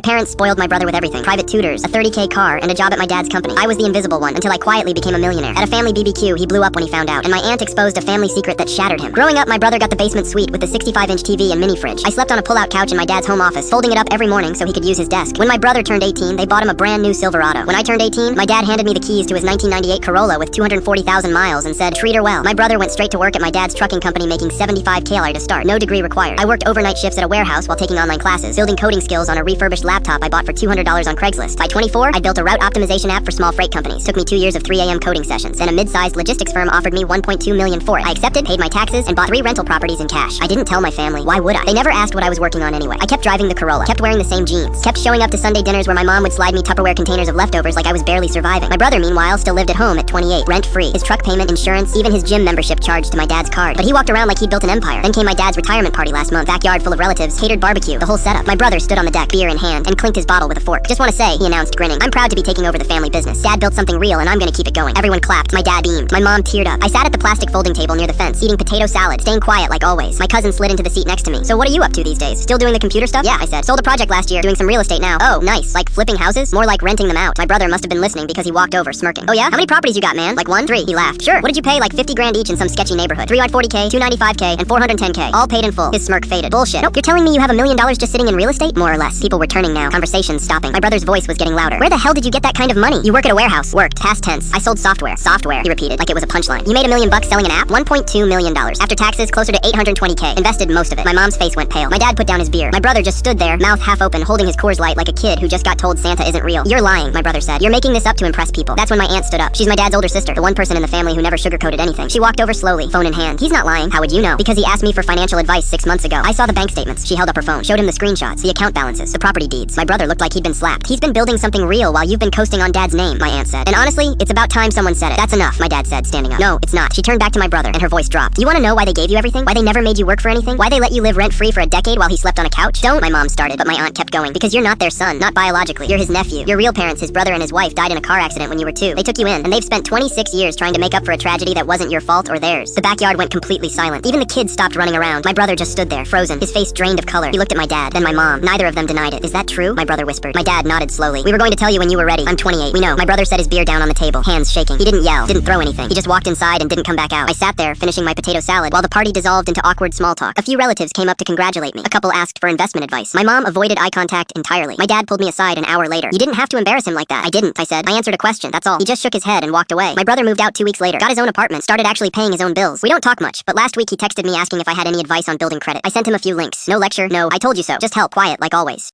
My parents spoiled my brother with everything. Private tutors, a $30K car, and a job at my dad's company. I was the invisible one until I quietly became a millionaire. At a family BBQ, he blew up when he found out, and my aunt exposed a family secret that shattered him. Growing up, my brother got the basement suite with the 65-inch TV and mini fridge. I slept on a pull-out couch in my dad's home office, folding it up every morning so he could use his desk. When my brother turned 18, they bought him a brand new Silverado. When I turned 18, my dad handed me the keys to his 1998 Corolla with 240,000 miles and said, "Treat her well." My brother went straight to work at my dad's trucking company making $75K to start. No degree required. I worked overnight shifts at a warehouse while taking online classes, building coding skills on a refurbished laptop I bought for $200 on Craigslist. By 24, I built a route optimization app for small freight companies. Took me 2 years of 3 a.m. coding sessions, and a mid-sized logistics firm offered me $1.2 million for it. I accepted, paid my taxes, and bought 3 rental properties in cash. I didn't tell my family. Why would I? They never asked what I was working on anyway. I kept driving the Corolla, kept wearing the same jeans, kept showing up to Sunday dinners where my mom would slide me Tupperware containers of leftovers like I was barely surviving. My brother, meanwhile, still lived at home at 28, rent-free. His truck payment, insurance, even his gym membership charged to my dad's card. But he walked around like he'd built an empire. Then came my dad's retirement party last month. Backyard full of relatives, catered barbecue, the whole setup. My brother stood on the deck, beer in hand, and clinked his bottle with a fork. "Just want to say," he announced, grinning, "I'm proud to be taking over the family business. Dad built something real, and I'm gonna keep it going." Everyone clapped. My dad beamed. My mom teared up. I sat at the plastic folding table near the fence, eating potato salad, staying quiet like always. My cousin slid into the seat next to me. "So what are you up to these days? Still doing the computer stuff?" "Yeah," I said. "Sold a project last year, doing some real estate now." "Oh, nice. Like flipping houses?" "More like renting them out." My brother must have been listening because he walked over, smirking. "Oh yeah? How many properties you got, man?" "Like 1, 3. He laughed. "Sure. What did you pay? Like 50 grand each in some sketchy neighborhood. 340K, 295K, and 410K. All paid in full." His smirk faded. "Bullshit. Nope. You're telling me you have $1 million just sitting in real estate?" "More or less." People were turning now. Conversations stopping. My brother's voice was getting louder. "Where the hell did you get that kind of money?" "You work at a warehouse." "Worked. Past tense." "I sold software." "Software," he repeated like it was a punchline. "You made $1 million selling an app?" $1.2 million. After taxes, closer to 820K. Invested most of it. My mom's face went pale. My dad put down his beer. My brother just stood there, mouth half open, holding his Coors Light like a kid who just got told Santa isn't real. "You're lying," my brother said. "You're making this up to impress people." That's when my aunt stood up. She's my dad's older sister, the one person in the family who never sugarcoated anything. She walked over slowly, phone in hand. "He's not lying." "How would you know?" "Because he asked me for financial advice 6 months ago." "I saw the bank statements." She held up her phone, showed him the screenshots, the account balances, the property deeds. My brother looked like he'd been slapped. "He's been building something real while you've been coasting on dad's name," my aunt said. "And honestly, it's about time someone said it." "That's enough," my dad said, standing up. "No, it's not." She turned back to my brother, and her voice dropped. "You want to know why they gave you everything? Why they never made you work for anything? Why they let you live rent-free for a decade while he slept on a couch?" "Don't," my mom started, but my aunt kept going. "Because you're not their son, not biologically. You're his nephew. Your real parents, his brother and his wife, died in a car accident when you were 2. They took you in, and they've spent 26 years trying to make up for a tragedy that wasn't your fault or theirs." The backyard went completely silent. Even the kids stopped running around. My brother just stood there, frozen, his face drained of color. He looked at my dad, then my mom. Neither of them denied it. "Is that true?" my brother whispered. My dad nodded slowly. "We were going to tell you when you were ready. I'm 28. We know." My brother set his beer down on the table, hands shaking. He didn't yell, didn't throw anything. He just walked inside and didn't come back out. I sat there, finishing my potato salad, while the party dissolved into awkward small talk. A few relatives came up to congratulate me. A couple asked for investment advice. My mom avoided eye contact entirely. My dad pulled me aside an hour later. "You didn't have to embarrass him like that." "I didn't," I said. "I answered a question, that's all." He just shook his head and walked away. My brother moved out 2 weeks later, got his own apartment, started actually paying his own bills. We don't talk much, but last week he texted me asking if I had any advice on building credit. I sent him a few links. "No lecture, no, I told you so. Just help, quiet, like always."